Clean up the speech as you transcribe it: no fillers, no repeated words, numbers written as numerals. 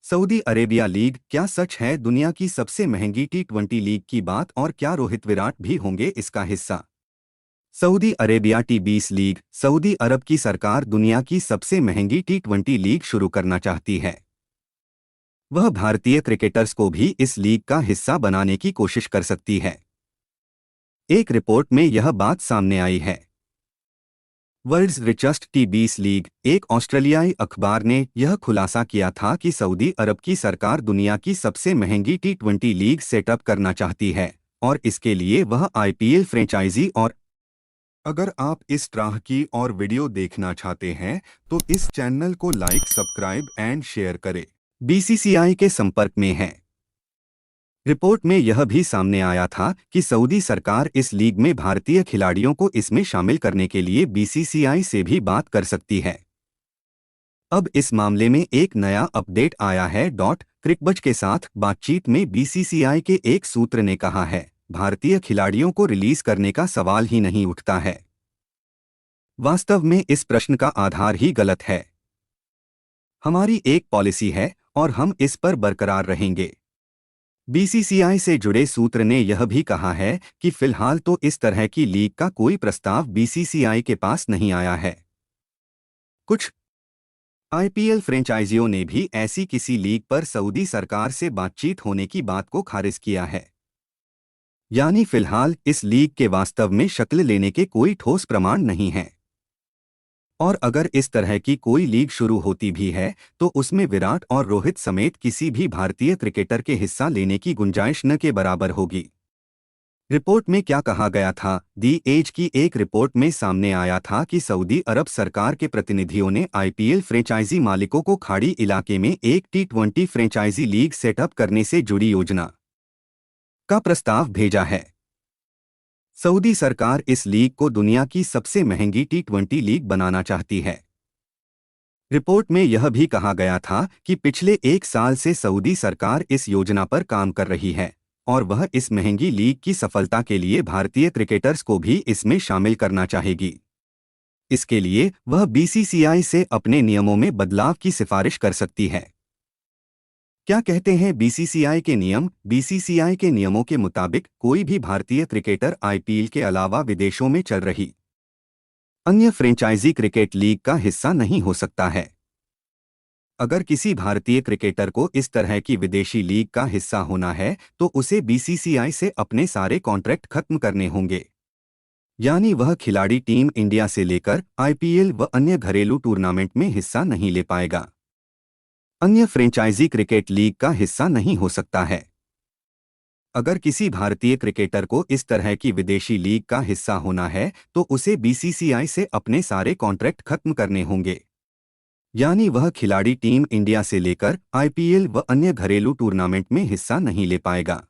Saudi Arabia league क्या सच है दुनिया की सबसे महंगी टी20 लीग की बात और क्या रोहित विराट भी होंगे इसका हिस्सा। सऊदी अरेबिया टी20 लीग सऊदी अरब की सरकार दुनिया की सबसे महंगी टी20 लीग शुरू करना चाहती है। वह भारतीय क्रिकेटर्स को भी इस लीग का हिस्सा बनाने की कोशिश कर सकती है। एक रिपोर्ट में यह बात सामने आई है। वर्ल्ड्स रिचेस्ट टी20 लीग एक ऑस्ट्रेलियाई अखबार ने यह खुलासा किया था कि सऊदी अरब की सरकार दुनिया की सबसे महंगी टी20 लीग सेटअप करना चाहती है और इसके लिए वह आईपीएल फ्रेंचाइजी और अगर आप इस तरह की और वीडियो देखना चाहते हैं तो इस चैनल को लाइक सब्सक्राइब एंड शेयर करें। बीसीसीआई के संपर्क में है। रिपोर्ट में यह भी सामने आया था कि सऊदी सरकार इस लीग में भारतीय खिलाड़ियों को इसमें शामिल करने के लिए बीसीसीआई से भी बात कर सकती है। अब इस मामले में एक नया अपडेट आया है। क्रिकबज़ के साथ बातचीत में बीसीसीआई के एक सूत्र ने कहा है, भारतीय खिलाड़ियों को रिलीज करने का सवाल ही नहीं उठता है। वास्तव में इस प्रश्न का आधार ही गलत है। हमारी एक पॉलिसी है और हम इस पर बरकरार रहेंगे। बीसीसीआई से जुड़े सूत्र ने यह भी कहा है कि फिलहाल तो इस तरह की लीग का कोई प्रस्ताव बीसीसीआई के पास नहीं आया है। कुछ आईपीएल फ्रेंचाइजियों ने भी ऐसी किसी लीग पर सऊदी सरकार से बातचीत होने की बात को खारिज किया है। यानी फिलहाल इस लीग के वास्तव में शक्ल लेने के कोई ठोस प्रमाण नहीं हैं। और अगर इस तरह की कोई लीग शुरू होती भी है तो उसमें विराट और रोहित समेत किसी भी भारतीय क्रिकेटर के हिस्सा लेने की गुंजाइश न के बराबर होगी। रिपोर्ट में क्या कहा गया था? दी एज की एक रिपोर्ट में सामने आया था कि सऊदी अरब सरकार के प्रतिनिधियों ने आईपीएल फ्रेंचाइजी मालिकों को खाड़ी इलाके में एक टी20 फ्रेंचाइजी लीग सेटअप करने से जुड़ी योजना का प्रस्ताव भेजा है। सऊदी सरकार इस लीग को दुनिया की सबसे महंगी टी20 लीग बनाना चाहती है। रिपोर्ट में यह भी कहा गया था कि पिछले एक साल से सऊदी सरकार इस योजना पर काम कर रही है और वह इस महंगी लीग की सफलता के लिए भारतीय क्रिकेटर्स को भी इसमें शामिल करना चाहेगी। इसके लिए वह बीसीसीआई से अपने नियमों में बदलाव की सिफारिश कर सकती है। क्या कहते हैं बीसीसीआई के नियम? बीसीसीआई के नियमों के मुताबिक कोई भी भारतीय क्रिकेटर आईपीएल के अलावा विदेशों में चल रही अन्य फ्रेंचाइजी क्रिकेट लीग का हिस्सा नहीं हो सकता है। अगर किसी भारतीय क्रिकेटर को इस तरह की विदेशी लीग का हिस्सा होना है तो उसे बीसीसीआई से अपने सारे कॉन्ट्रैक्ट खत्म करने होंगे। यानी वह खिलाड़ी टीम इंडिया से लेकर आईपीएल व अन्य घरेलू टूर्नामेंट में हिस्सा नहीं ले पाएगा। अन्य फ्रेंचाइजी क्रिकेट लीग का हिस्सा नहीं हो सकता है। अगर किसी भारतीय क्रिकेटर को इस तरह की विदेशी लीग का हिस्सा होना है तो उसे बीसीसीआई से अपने सारे कॉन्ट्रैक्ट खत्म करने होंगे। यानी वह खिलाड़ी टीम इंडिया से लेकर आईपीएल व अन्य घरेलू टूर्नामेंट में हिस्सा नहीं ले पाएगा।